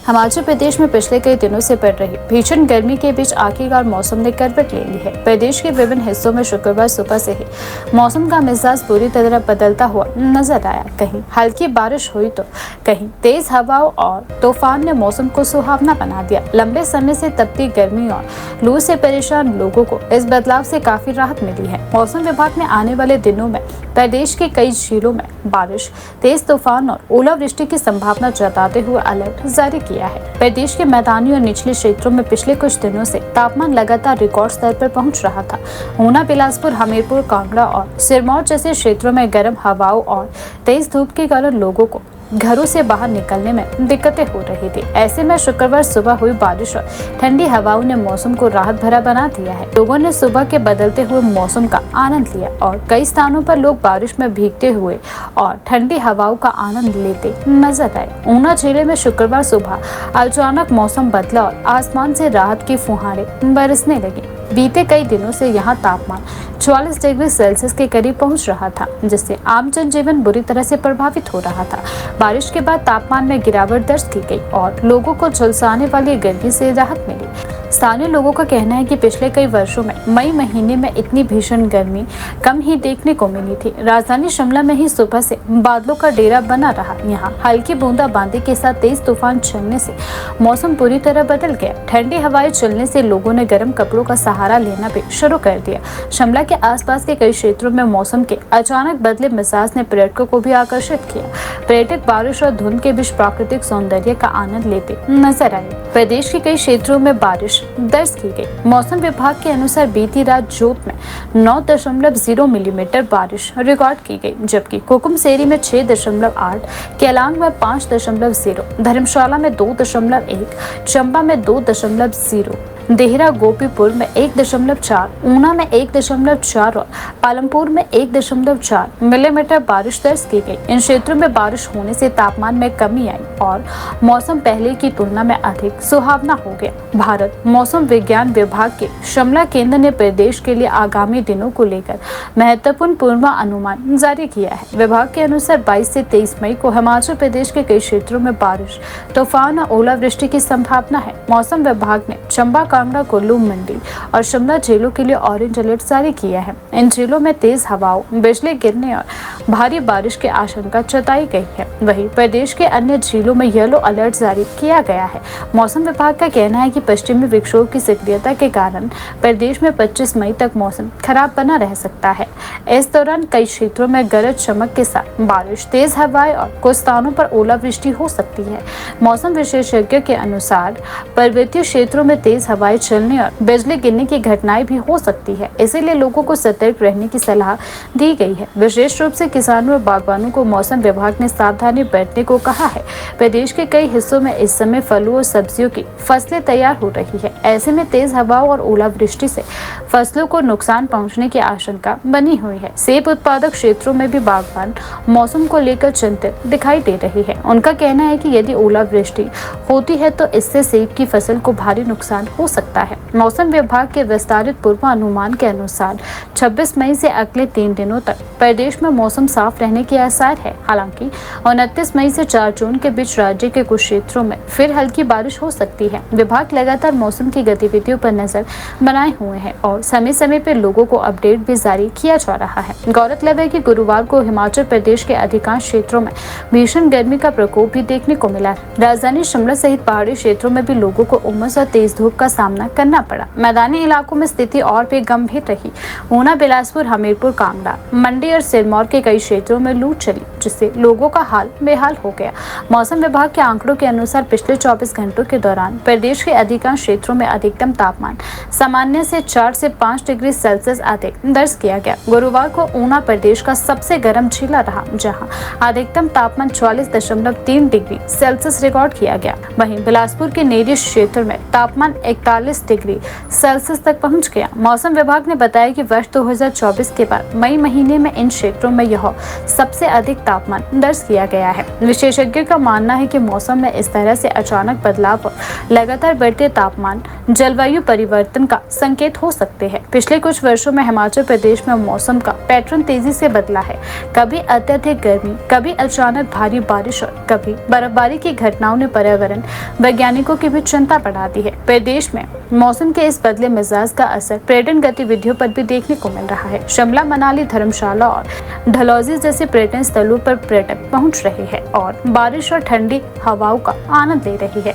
हिमाचल प्रदेश में पिछले कई दिनों से पड़ रही भीषण गर्मी के बीच आखिरकार मौसम ने करवट ले ली है। प्रदेश के विभिन्न हिस्सों में शुक्रवार सुबह से ही मौसम का मिजाज पूरी तरह बदलता हुआ नजर आया। कहीं हल्की बारिश हुई तो कहीं तेज हवाओं और तूफान ने मौसम को सुहावना बना दिया। लंबे समय से तपती गर्मी और लू से परेशान लोगों को इस बदलाव से काफी राहत मिली है। मौसम विभाग ने आने वाले दिनों में प्रदेश के कई जिलों में बारिश, तेज तूफान और ओलावृष्टि की संभावना जताते हुए अलर्ट जारी किया है। प्रदेश के मैदानी और निचले क्षेत्रों में पिछले कुछ दिनों से तापमान लगातार रिकॉर्ड स्तर पर पहुंच रहा था। ऊना, बिलासपुर, हमीरपुर, कांगड़ा और सिरमौर जैसे क्षेत्रों में गर्म हवाओं और तेज धूप के कारण लोगों को घरों से बाहर निकलने में दिक्कतें हो रही थी। ऐसे में शुक्रवार सुबह हुई बारिश और ठंडी हवाओं ने मौसम को राहत भरा बना दिया है। लोगों ने सुबह के बदलते हुए मौसम का आनंद लिया और कई स्थानों पर लोग बारिश में भीगते हुए और ठंडी हवाओं का आनंद लेते नजर आए। ऊना जिले में शुक्रवार सुबह अचानक मौसम बदला और आसमान से राहत की फुहारें बरसने लगी। बीते कई दिनों से यहाँ तापमान 44 डिग्री सेल्सियस के करीब पहुंच रहा था, जिससे आम जनजीवन बुरी तरह से प्रभावित हो रहा था। बारिश के बाद तापमान में गिरावट दर्ज की गई और लोगों को झुलसाने वाली गर्मी से राहत मिली। स्थानीय लोगों का कहना है कि पिछले कई वर्षों में मई महीने में इतनी भीषण गर्मी कम ही देखने को मिली थी। राजधानी शिमला में ही सुबह से बादलों का डेरा बना रहा। यहाँ हल्की बूंदाबांदी के साथ तेज तूफान चलने से मौसम पूरी तरह बदल गया। ठंडी हवाएं चलने से लोगों ने गर्म कपड़ों का सहारा लेना भी शुरू कर दिया। शिमला के आसपास के कई क्षेत्रों में मौसम के अचानक बदले मिजाज ने पर्यटकों को भी आकर्षित किया। पर्यटक बारिश और धुंध के बीच प्राकृतिक सौंदर्य का आनंद लेते नजर आए। प्रदेश के कई क्षेत्रों में बारिश दर्ज की गई। मौसम विभाग के अनुसार बीती रात जोत में 9.0 मिलीमीटर बारिश रिकॉर्ड की गई, जबकि कुकुमसेरी में 6.8, केलांग में 5.0, धर्मशाला में 2.1, चंबा में 2.0, देहरा गोपीपुर में 1.4, ऊना में 1.4 और पालमपुर में 1.4 मिलीमीटर बारिश दर्ज की गई। इन क्षेत्रों में बारिश होने से तापमान में कमी आई और मौसम पहले की तुलना में अधिक सुहावना हो गया। भारत मौसम विज्ञान विभाग के शिमला केंद्र ने प्रदेश के लिए आगामी दिनों को लेकर महत्वपूर्ण पूर्वानुमान जारी किया है। विभाग के अनुसार 22 से 23 मई को हिमाचल प्रदेश के कई क्षेत्रों में बारिश, तूफान और ओलावृष्टि की संभावना है। मौसम विभाग ने चंबा, कांगड़ा, कुल्लू, मंडी और शिमला जिलों के लिए ऑरेंज अलर्ट जारी किया है। इन जिलों में तेज हवाओं, बिजली गिरने और भारी बारिश की आशंका जताई गई है। वहीं प्रदेश के अन्य जिलों में येलो अलर्ट जारी किया गया है। मौसम विभाग का कहना है कि पश्चिमी विक्षोभ की सक्रियता के कारण प्रदेश में 25 मई तक मौसम खराब बना रह सकता है। इस दौरान कई क्षेत्रों में गरज चमक के साथ बारिश, तेज हवाएं और कुछ स्थानों पर ओलावृष्टि हो सकती है। मौसम विशेषज्ञ के अनुसार पर्वतीय क्षेत्रों में तेज हवाएं चलने और बिजली गिरने की घटनाएं भी हो सकती है, इसीलिए लोगों को सतर्क रहने की सलाह दी गई है। विशेष रूप से किसानों और बागवानों को मौसम विभाग ने सावधानी बरतने को कहा है। प्रदेश के कई हिस्सों में इस समय फलों और सब्जियों की फसलें तैयार हो रही है। ऐसे में तेज हवाओं और ओलावृष्टि से फसलों को नुकसान पहुंचने की आशंका बनी हुई है। सेब उत्पादक क्षेत्रों में भी बागवान मौसम को लेकर चिंतित दिखाई दे रही है। उनका कहना है कि यदि ओलावृष्टि होती है तो इससे सेब की फसल को भारी नुकसान हो सकता है। मौसम विभाग के विस्तारित पूर्वानुमान के अनुसार 26 मई से अगले 3 दिनों तक प्रदेश में मौसम साफ रहने के आसार है। हालांकि 29 मई से 4 जून के बीच राज्य के कुछ क्षेत्रों में फिर हल्की बारिश हो सकती है। विभाग लगातार मौसम की गतिविधियों पर नजर बनाए हुए है और समय समय पर लोगों को अपडेट भी जारी किया जा रहा है। गौरतलब है कि गुरुवार को हिमाचल प्रदेश के अधिकांश क्षेत्रों में भीषण गर्मी का प्रकोप भी देखने को मिला। राजधानी शिमला सहित पहाड़ी क्षेत्रों में भी लोगों को उमस और तेज धूप का सामना करना पड़ा। मैदानी इलाकों में स्थिति और भी गंभीर रही। ऊना, बिलासपुर, हमीरपुर, कांगड़ा, मंडी और सिरमौर के कई क्षेत्रों में लू चली, जिससे लोगों का हाल बेहाल हो गया। मौसम विभाग के आंकड़ों के अनुसार पिछले 24 घंटों के दौरान प्रदेश के अधिकांश क्षेत्रों में अधिकतम तापमान सामान्य से 4 से 5 डिग्री सेल्सियस अधिक दर्ज किया गया। गुरुवार को ऊना प्रदेश का सबसे गर्म जिला रहा, जहां अधिकतम तापमान 44.3 डिग्री सेल्सियस रिकॉर्ड किया गया। वहीं बिलासपुर के नेरी क्षेत्र में तापमान 41 डिग्री सेल्सियस तक पहुंच गया। मौसम विभाग ने बताया कि वर्ष 2024 के बाद मई महीने में इन क्षेत्रों में यह सबसे अधिक तापमान दर्ज किया गया है। विशेषज्ञों का मानना मानना है कि मौसम में इस तरह से अचानक बदलाव और लगातार बढ़ते तापमान जलवायु परिवर्तन का संकेत हो सकते हैं। पिछले कुछ वर्षों में हिमाचल प्रदेश में मौसम का पैटर्न तेजी से बदला है। कभी अत्यधिक गर्मी, कभी अचानक भारी बारिश और कभी बर्फबारी की घटनाओं ने पर्यावरण वैज्ञानिकों की भी चिंता बढ़ा दी है। प्रदेश में मौसम के इस बदले मिजाज का असर पर्यटन गतिविधियों पर भी देखने को मिल रहा है। शिमला, मनाली, धर्मशाला और डलहौजी जैसे पर्यटन स्थलों पर पर्यटक पहुंच रहे हैं और बारिश और ठंडी हवाओं का आनंद ले रहे हैं।